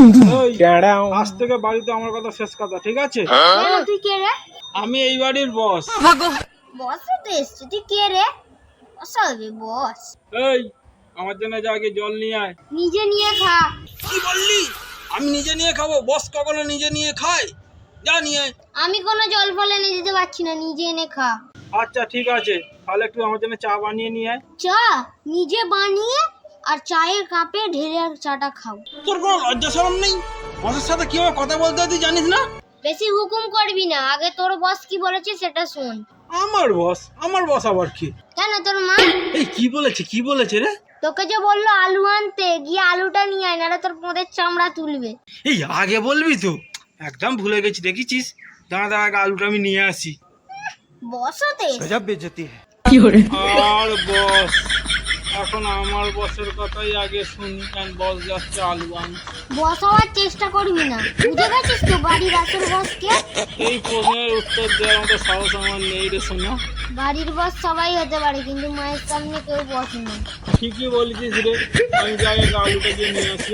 ওই, আজ থেকে বাড়িতে আমার কথা শেষ কথা, ঠিক আছে? তুই কে রে? আমি এই বাড়ির বস। বস তো এসছে, তুই কে রে? বস হবে বস। এই, আমার জন্য যা আগে জল নিয়ে আয়। নিজে নিয়ে খা। কি বললি? আমি নিজে নিয়ে খাবো? বস কখনো নিজে নিয়ে খায়? যা নিয়ে আয়। আমি কোনো জল ফল এনে দিতে পারছি না, নিজে এনে খা। আচ্ছা ঠিক আছে, তাহলে একটু আমার জন্য চা বানিয়ে নিয়ে আয়। চা নিজে বানিয়ে আর চায়ের কাপে ঢেলে চাটা খাও। তোর কোনো লজ্জা শরম নেই? বসের সাথে কিভাবে কথা বলতে হয় তুই জানিস না? বেশি হুকুম করবি না, আগে তোর বস কি বলেছে সেটা শোন। আমার বস আবার কি? কেন তোর মা এই কি বলেছে রে? তোকে যে বললো আলু আনতে, গিয়ে আলুটা নিয়ে আয়, নাহলে তোর পোঁদের চামড়া তুলবে। এই আগে বলবি তো, একদম ভুলে গেছি, দেখেছিস? দাঁড়া আগে আলুটা আমি নিয়ে আসি। বস হতে আর বস, এখন আমার বসের কথাই আগে শুনি। বস যাচ্ছে আলু আনতে। বস হওয়ার চেষ্টা করবি না, বুঝে গেছিস তো বাড়ির আসল বসকে? এই প্রশ্নের উত্তর দেওয়ার মতো সাহস আমার নেই রে সোনা। বাড়ির বস সবাই হতে পারে, কিন্তু মায়ের সামনে কেউ বস নেই। ঠিকই বলেছিস রে, আমি যাই আলুটা দিয়ে নিয়ে আসি।